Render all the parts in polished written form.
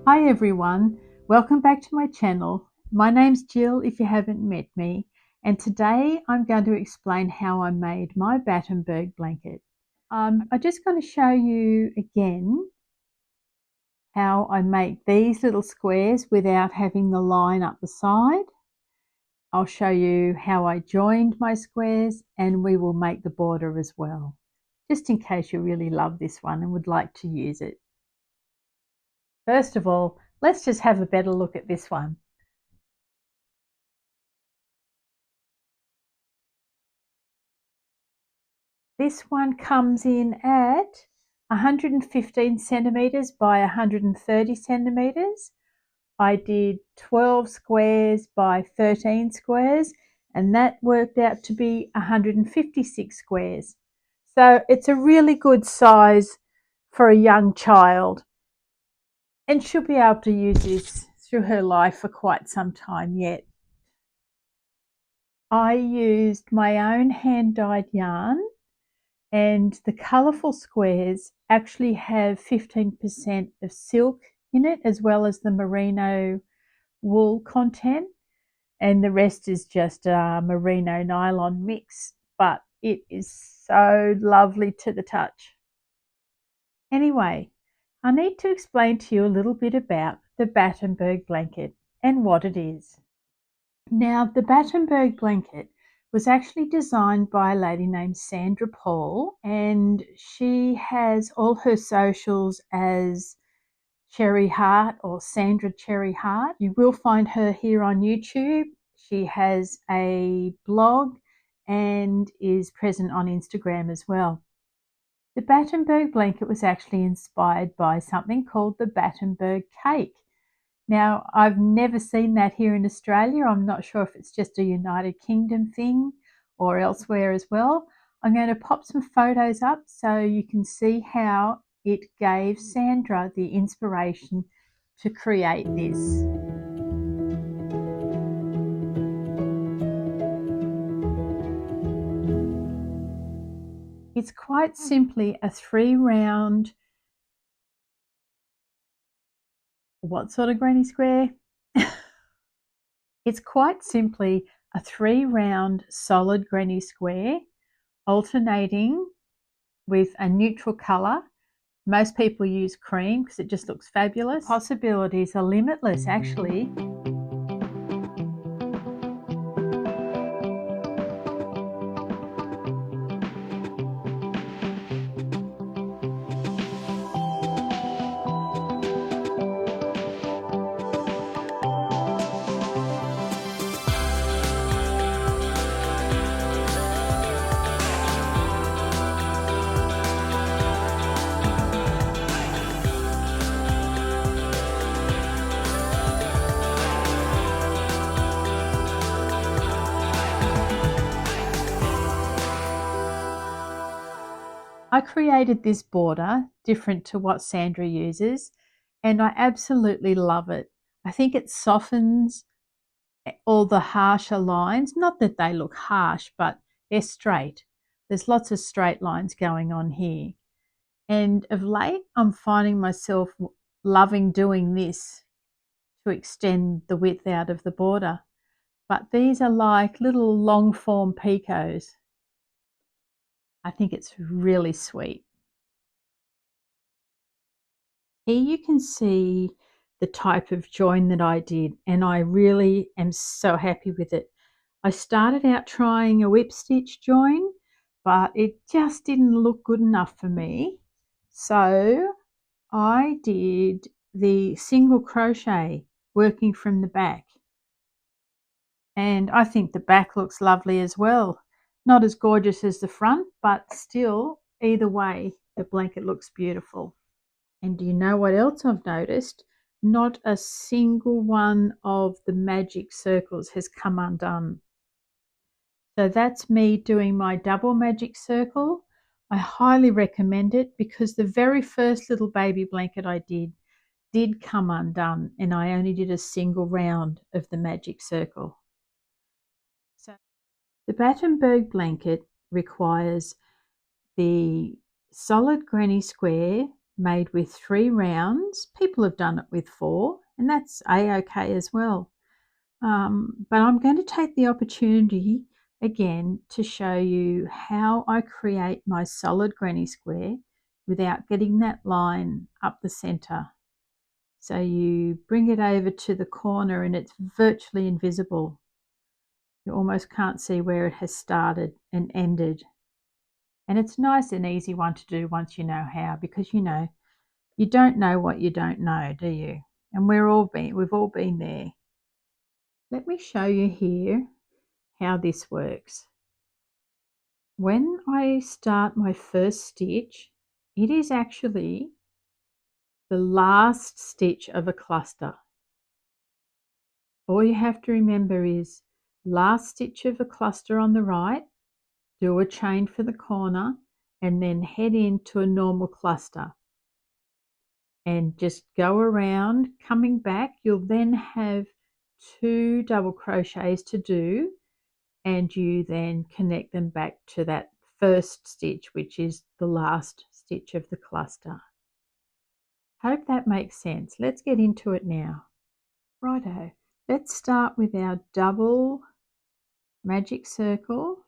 Hi everyone, welcome back to my channel. My name's Jill if you haven't met me, and today I'm going to explain how I made my Battenberg blanket. I'm just going to show you again how I make these little squares without having the line up the side. I'll show you how I joined my squares, and we will make the border as well, just in case you really love this one and would like to use it. First of all, let's just have a better look at this one. This one comes in at 115 centimeters by 130 centimeters. I did 12 squares by 13 squares, and that worked out to be 156 squares. So it's a really good size for a young child, and she'll be able to use this through her life for quite some time yet. I used my own hand-dyed yarn, and the colourful squares actually have 15% of silk in it, as well as the merino wool content, and the rest is just a merino nylon mix, but it is so lovely to the touch. Anyway, I need to explain to you a little bit about the Battenberg blanket and what it is. Now, the Battenberg blanket was actually designed by a lady named Sandra Paul, and she has all her socials as Cherry Heart or Sandra Cherry Heart. You will find her here on YouTube. She has a blog and is present on Instagram as well. The Battenberg blanket was actually inspired by something called the Battenberg cake. Now, I've never seen that here in Australia. I'm not sure if it's just a United Kingdom thing or elsewhere as well. I'm going to pop some photos up so you can see how it gave Sandra the inspiration to create this. It's quite simply a 3-round, what sort of granny square? It's quite simply a 3-round solid granny square, alternating with a neutral colour. Most people use cream because it just looks fabulous. The possibilities are limitless, actually. I created this border different to what Sandra uses, and I absolutely love it. I think it softens all the harsher lines. Not that they look harsh, but they're straight. There's lots of straight lines going on here. And of late, I'm finding myself loving doing this to extend the width out of the border. But these are like little long form picots. I think it's really sweet. Here you can see the type of join that I did, and I really am so happy with it. I started out trying a whip stitch join, but it just didn't look good enough for me. So I did the single crochet working from the back. And I think the back looks lovely as well. Not as gorgeous as the front, but still, either way, the blanket looks beautiful. And do you know what else I've noticed? Not a single one of the magic circles has come undone. So that's me doing my double magic circle. I highly recommend it because the very first little baby blanket I did come undone, and I only did a single round of the magic circle. So the Battenberg blanket requires the solid granny square made with 3 rounds. People have done it with 4, and that's a-okay as well. But I'm going to take the opportunity again to show you how I create my solid granny square without getting that line up the center. So you bring it over to the corner and it's virtually invisible. You almost can't see where it has started and ended. And it's nice and easy one to do once you know how, because you don't know what you don't know, do you? And we've all been there. Let me show you here how this works. When I start my first stitch, it is actually the last stitch of a cluster. All you have to remember is last stitch of a cluster on the right, do a chain for the corner, and then head into a normal cluster. And just go around, coming back, you'll then have 2 double crochets to do, and you then connect them back to that first stitch, which is the last stitch of the cluster. Hope that makes sense. Let's get into it now. Righto, let's start with our double magic circle,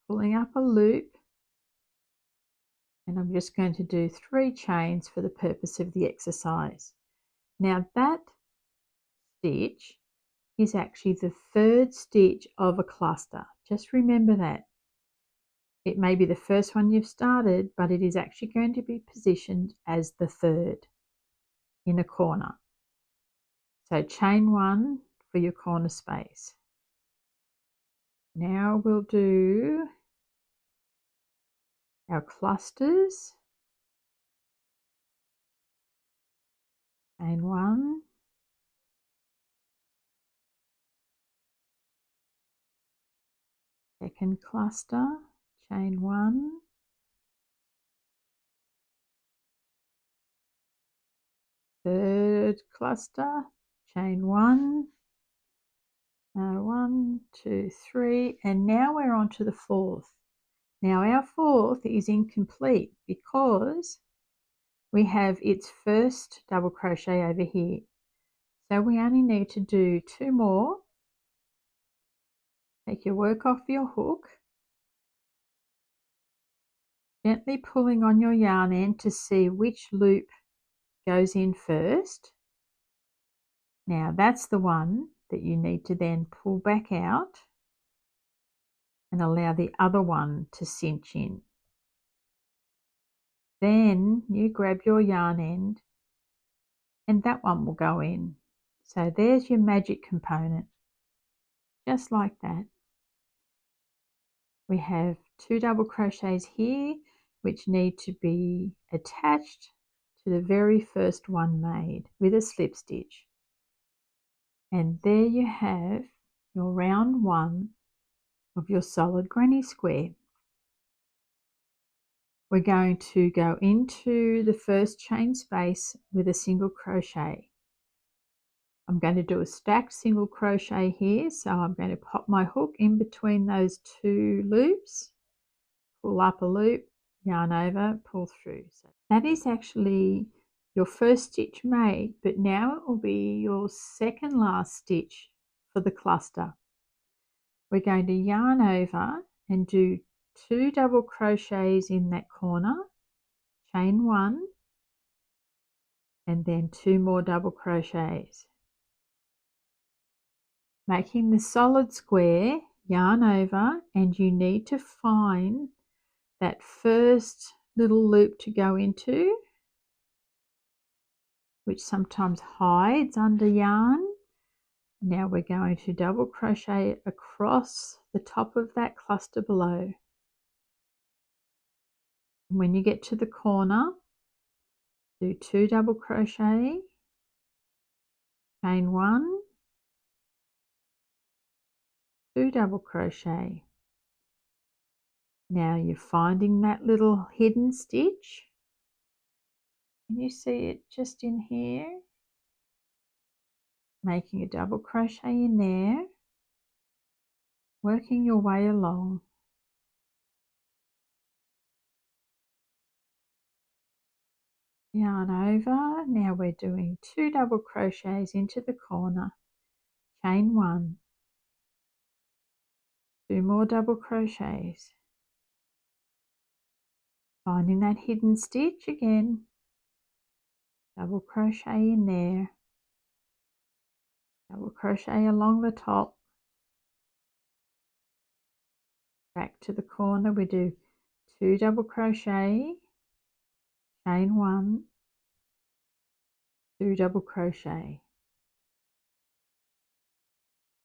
pulling up a loop, and I'm just going to do 3 chains for the purpose of the exercise. Now that stitch is actually the 3rd stitch of a cluster. Just remember that. It may be the first one you've started, but it is actually going to be positioned as the 3rd in a corner. So chain 1 for your corner space. Now we'll do our clusters. Chain 1, second cluster, chain 1, third cluster, chain 1, 1, 2, 3, and now we're on to the 4th. Now our 4th is incomplete because we have its first double crochet over here. So we only need to do 2 more. Take your work off your hook, gently pulling on your yarn end to see which loop goes in first. Now that's the one that you need to then pull back out and allow the other one to cinch in. Then you grab your yarn end and that one will go in. So there's your magic component, just like that. We have 2 double crochets here which need to be attached to the very first one made with a slip stitch. And there you have your round 1 of your solid granny square. We're going to go into the first chain space with a single crochet. I'm going to do a stacked single crochet here, so I'm going to pop my hook in between those 2 loops, pull up a loop, yarn over, pull through. So that is actually your first stitch made, but now it will be your second last stitch for the cluster. We're going to yarn over and do 2 double crochets in that corner, chain 1, and then 2 more double crochets. Making the solid square, yarn over, and you need to find that first little loop to go into, which sometimes hides under yarn. Now we're going to double crochet across the top of that cluster below. When you get to the corner, do 2 double crochet, chain 1, 2 double crochet. Now you're finding that little hidden stitch. Can you see it just in here? Making a double crochet in there, working your way along. yarn over. Now we're doing 2 double crochets into the corner, chain 1, 2 more double crochets, finding that hidden stitch again, double crochet in there, double crochet along the top, back to the corner. We do 2 double crochet, chain 1, 2 double crochet,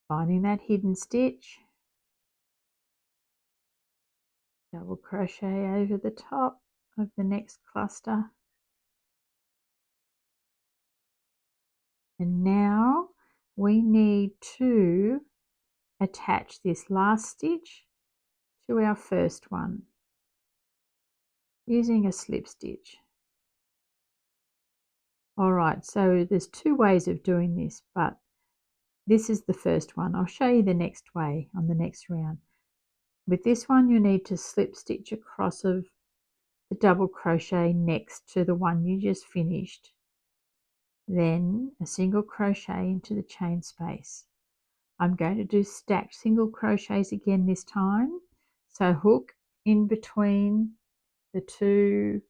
finding that hidden stitch, double crochet over the top of the next cluster, and now we need to attach this last stitch to our first one using a slip stitch. Alright, so there's 2 ways of doing this, but this is the first one. I'll show you the next way on the next round. With this one you need to slip stitch across of the double crochet next to the one you just finished, then a single crochet into the chain space. I'm going to do stacked single crochets again this time, so hook in between the 2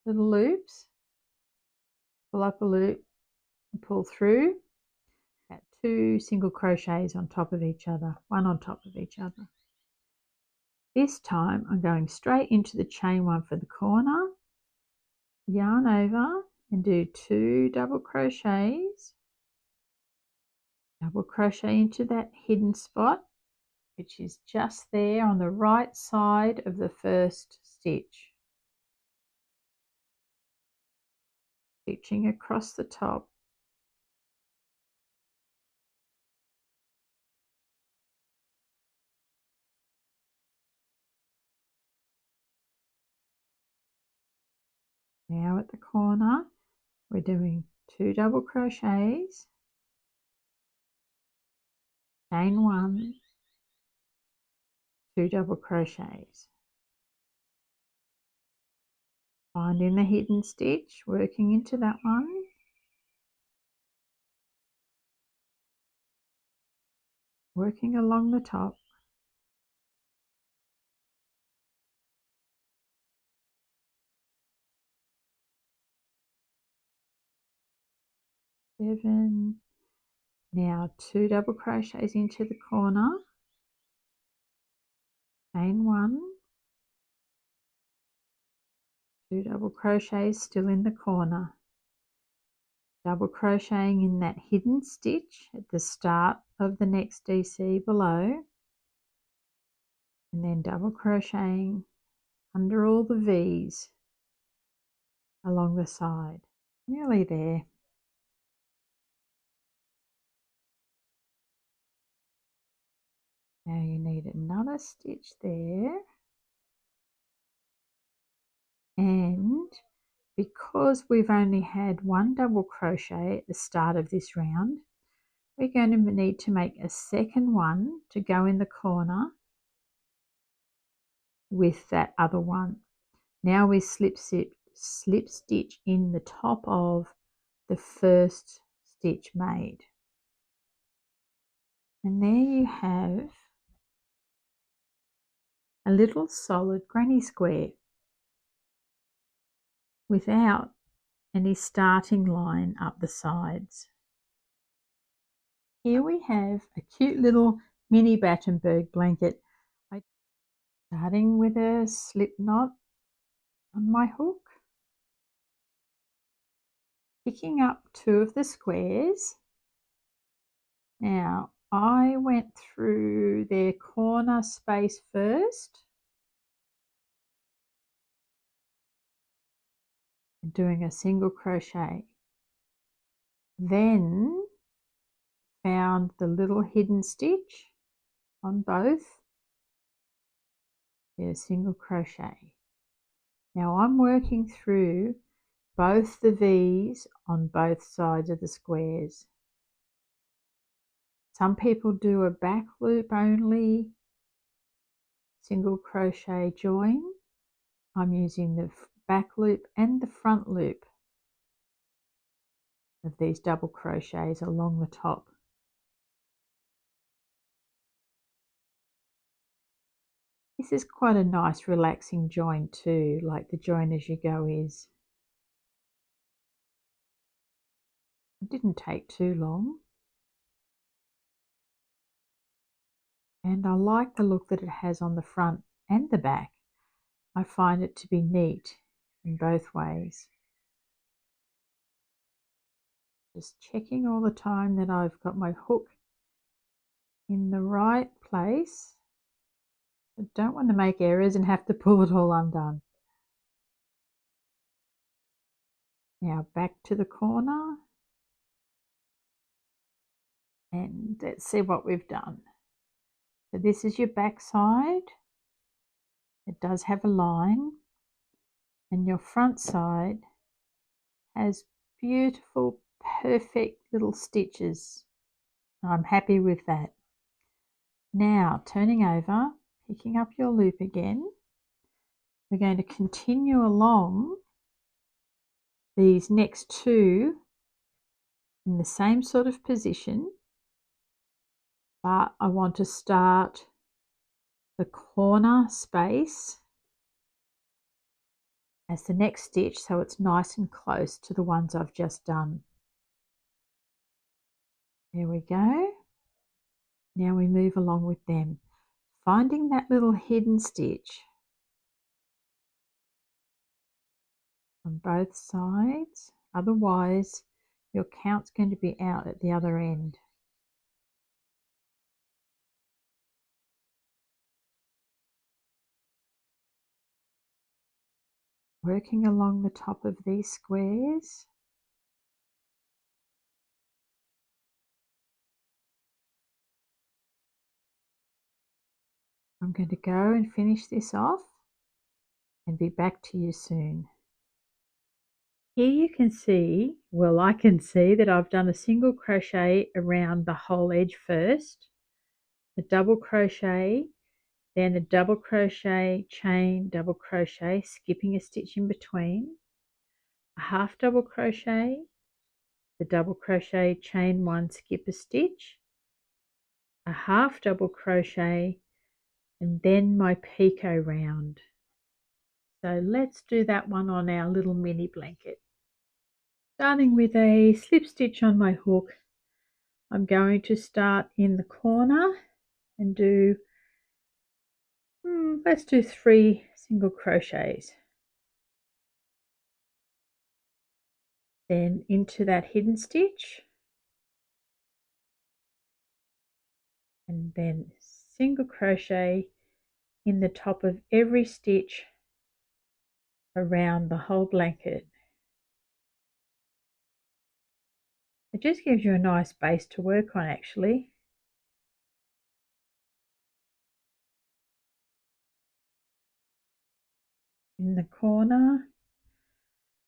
little loops, pull up a loop and pull through at 2 single crochets on top of each other, one on top of each other. This time I'm going straight into the chain 1 for the corner, yarn over and do 2 double crochets, double crochet into that hidden spot, which is just there on the right side of the first stitch, stitching across the top. Now at the corner we're doing 2 double crochets, chain 1, 2 double crochets, finding the hidden stitch, working into that one, working along the top, seven. Now 2 double crochets into the corner, chain 1, 2 double crochets still in the corner, double crocheting in that hidden stitch at the start of the next DC below, and then double crocheting under all the V's along the side. Nearly there. Now you need another stitch there, and because we've only had 1 double crochet at the start of this round, we're going to need to make a second one to go in the corner with that other one. Now we slip stitch in the top of the first stitch made, and there you have a little solid granny square without any starting line up the sides. Here we have a cute little mini Battenberg blanket. Starting with a slip knot on my hook, picking up 2 of the squares. Now I went through their corner space first, doing a single crochet, then found the little hidden stitch on both, did a single crochet. Now I'm working through both the V's on both sides of the squares. Some people do a back loop only, single crochet join. I'm using the back loop and the front loop of these double crochets along the top. This is quite a nice relaxing join too, like the join as you go is. It didn't take too long. And I like the look that it has on the front and the back. I find it to be neat in both ways. Just checking all the time that I've got my hook in the right place. I don't want to make errors and have to pull it all undone. Now back to the corner. And let's see what we've done. So this is your back side. It does have a line. And your front side has beautiful, perfect little stitches. I'm happy with that. Now turning over, picking up your loop again, we're going to continue along these next two in the same sort of position, but I want to start the corner space as the next stitch so it's nice and close to the ones I've just done. There we go. Now we move along with them, finding that little hidden stitch on both sides, otherwise your count's going to be out at the other end. Working along the top of these squares. I'm going to go and finish this off and be back to you soon. Here you can see, well, I can see that I've done a single crochet around the whole edge first, a double crochet, then a double crochet, chain, double crochet, skipping a stitch in between, a half double crochet, the double crochet, chain one, skip a stitch, a half double crochet, and then my picot round. So let's do that one on our little mini blanket. Starting with a slip stitch on my hook, I'm going to start in the corner and do, let's do 3 single crochets. Then into that hidden stitch, and then single crochet in the top of every stitch around the whole blanket. It just gives you a nice base to work on actually. In the corner,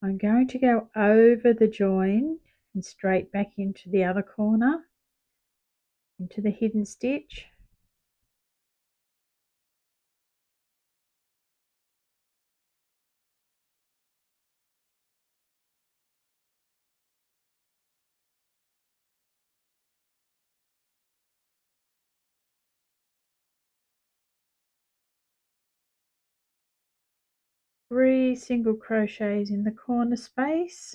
I'm going to go over the join and straight back into the other corner, into the hidden stitch. Three single crochets in the corner space,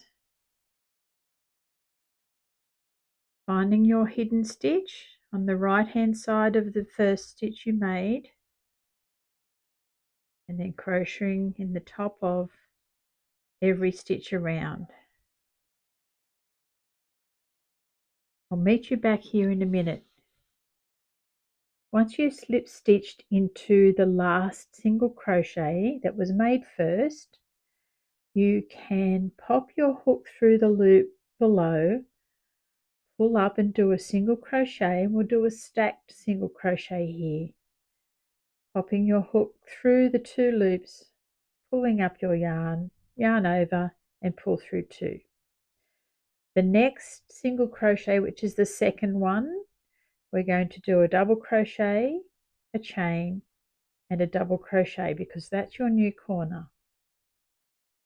finding your hidden stitch on the right hand side of the first stitch you made, and then crocheting in the top of every stitch around. I'll meet you back here in a minute. Once you've slip stitched into the last single crochet that was made first, you can pop your hook through the loop below, pull up and do a single crochet, and we'll do a stacked single crochet here. Popping your hook through the 2 loops, pulling up your yarn, yarn over and pull through 2. The next single crochet, which is the second one, we're going to do a double crochet, a chain and a double crochet because that's your new corner.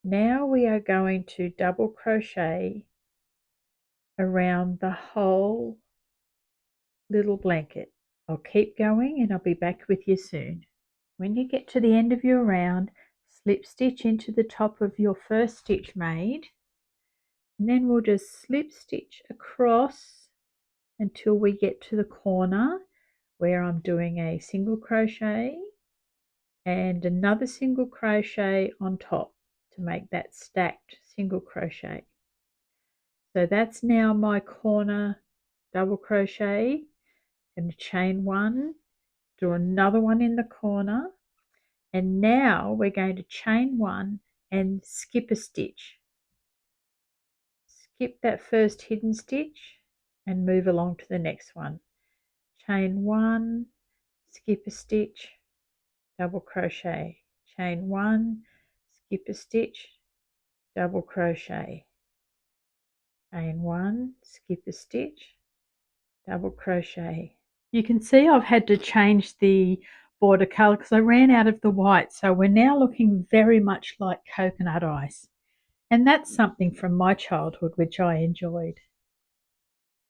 Now we are going to double crochet around the whole little blanket. I'll keep going and I'll be back with you soon. When you get to the end of your round, slip stitch into the top of your first stitch made, and then we'll just slip stitch across until we get to the corner where I'm doing a single crochet and another single crochet on top to make that stacked single crochet. So that's now my corner double crochet. I'm going to chain one, do another one in the corner, and now we're going to chain one and skip a stitch. Skip that first hidden stitch and move along to the next one. Chain one, skip a stitch, double crochet, chain one, skip a stitch, double crochet, chain one, skip a stitch, double crochet. You can see I've had to change the border colour because I ran out of the white, so we're now looking very much like coconut ice, and that's something from my childhood which I enjoyed.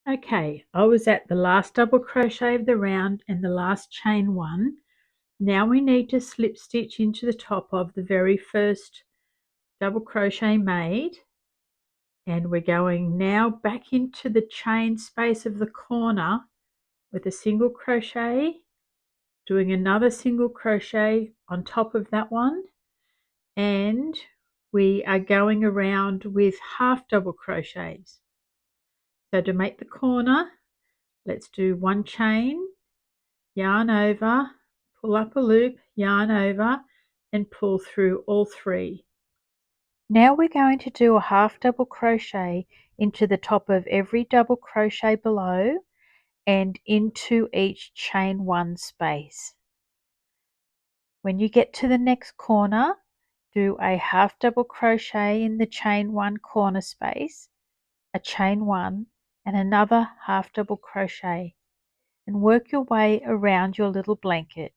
Okay, I was at the last double crochet of the round and the last chain one. Now we need to slip stitch into the top of the very first double crochet made, and we're going now back into the chain space of the corner with a single crochet, doing another single crochet on top of that one, and we are going around with half double crochets. So to make the corner, let's do one chain, yarn over, pull up a loop, yarn over, and pull through all three. Now we're going to do a half double crochet into the top of every double crochet below and into each chain one space. When you get to the next corner, do a half double crochet in the chain one corner space, a chain one, and another half double crochet, and work your way around your little blanket.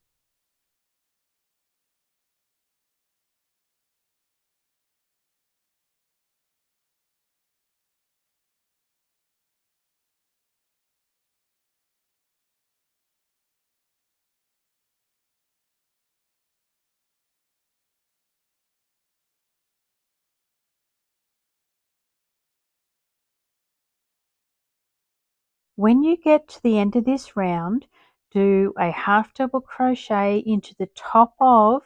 When you get to the end of this round, do a half double crochet into the top of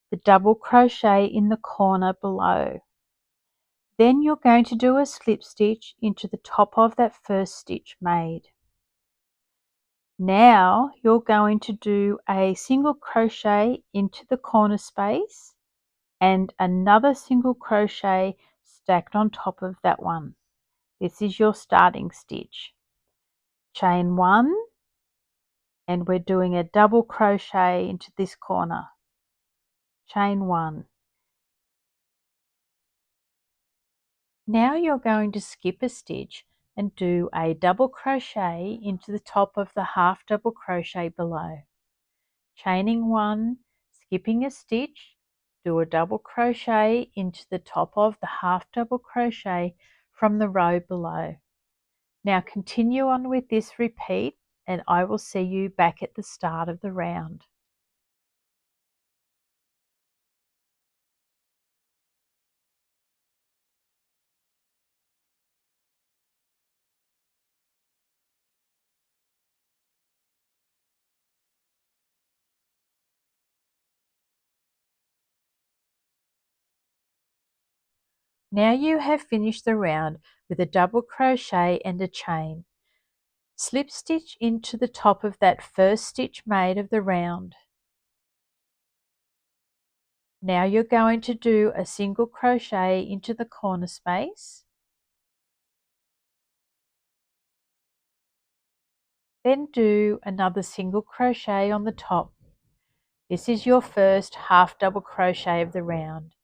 the double crochet in the corner below. Then you're going to do a slip stitch into the top of that first stitch made. Now you're going to do a single crochet into the corner space and another single crochet stacked on top of that one. This is your starting stitch. Chain one, and we're doing a double crochet into this corner. Chain one. Now you're going to skip a stitch and do a double crochet into the top of the half double crochet below. Chaining one, skipping a stitch, do a double crochet into the top of the half double crochet from the row below. Now continue on with this repeat, and I will see you back at the start of the round. Now you have finished the round with a double crochet and a chain. Slip stitch into the top of that first stitch made of the round. Now you're going to do a single crochet into the corner space. Then do another single crochet on the top. This is your first half double crochet of the round.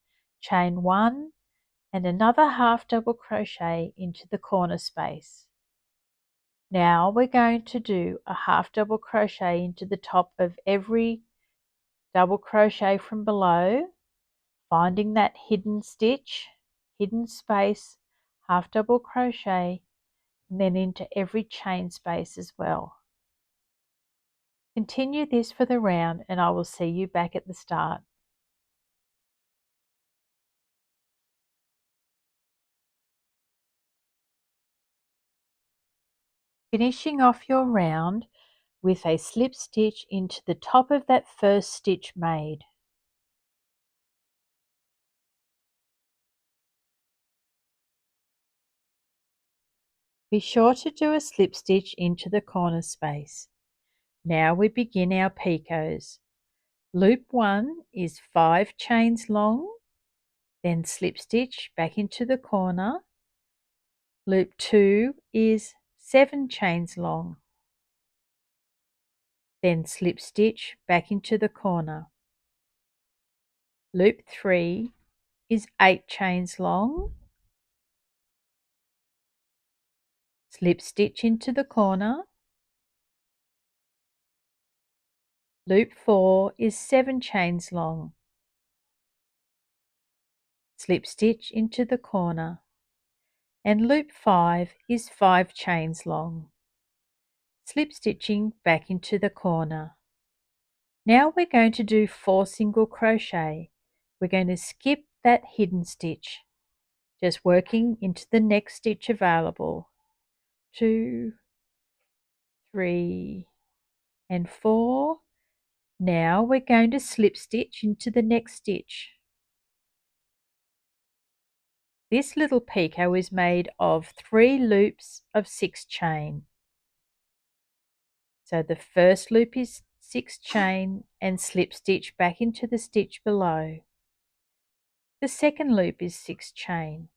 Chain one and another half double crochet into the corner space. Now we're going to do a half double crochet into the top of every double crochet from below, finding that hidden stitch, hidden space, half double crochet, and then into every chain space as well. Continue this for the round and I will see you back at the start. Finishing off your round with a slip stitch into the top of that first stitch made. Be sure to do a slip stitch into the corner space. Now we begin our picots. Loop 1 is 5 chains long, then slip stitch back into the corner. Loop 2 is 7 chains long, then slip stitch back into the corner. Loop 3 is 8 chains long, slip stitch into the corner. Loop 4 is 7 chains long, slip stitch into the corner, and loop 5 is 5 chains long, slip stitching back into the corner. Now we're going to do 4 single crochet. We're going to skip that hidden stitch, just working into the next stitch available. 2, 3, and 4. Now we're going to slip stitch into the next stitch. This little picot is made of 3 loops of 6 chain. So the first loop is 6 chain and slip stitch back into the stitch below. The second loop is 6 chain,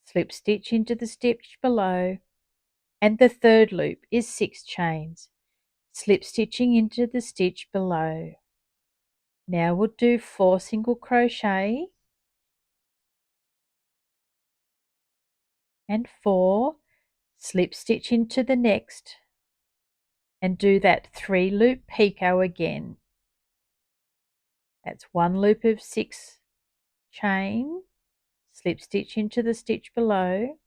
slip stitch into the stitch below, and the third loop is 6 chains, slip stitching into the stitch below. Now we'll do 4 single crochet and 4, slip stitch into the next, and do that 3 loop picot again. That's 1 loop of 6 chain, slip stitch into the stitch below,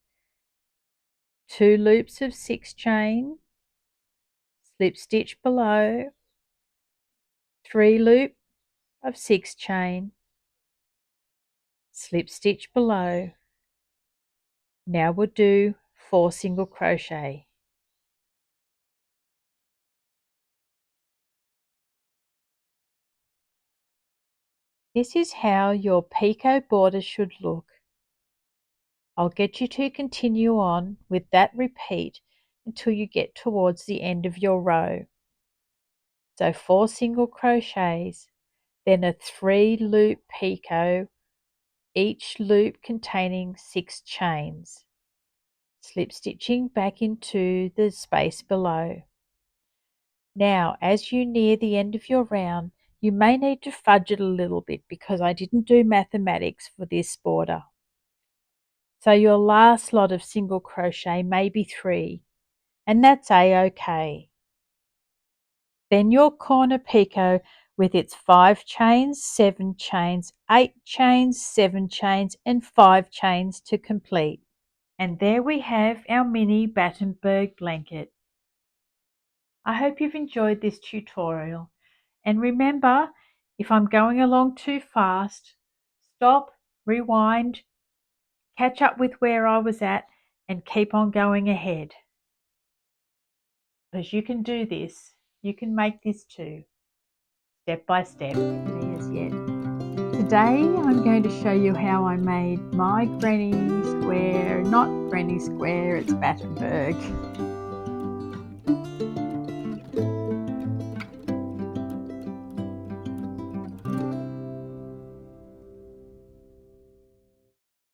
2 loops of 6 chain, slip stitch below, 3 loop of 6 chain, slip stitch below. Now we'll do 4 single crochet. This is how your Picot border should look. I'll get you to continue on with that repeat until you get towards the end of your row. So 4 single crochets, then a 3 loop picot, each loop containing 6 chains, slip stitching back into the space below. Now, as you near the end of your round, you may need to fudge it a little bit because I didn't do mathematics for this border. So your last lot of single crochet may be 3, and that's a-okay. Then your corner picot with its 5 chains, 7 chains, 8 chains, 7 chains, and 5 chains to complete. And there we have our mini Battenberg blanket. I hope you've enjoyed this tutorial. And remember, if I'm going along too fast, stop, rewind, catch up with where I was at, and keep on going ahead. Because you can do this. You can make this too, step by step. As yet. Today I'm going to show you how I made my granny square, not granny square, it's Battenberg.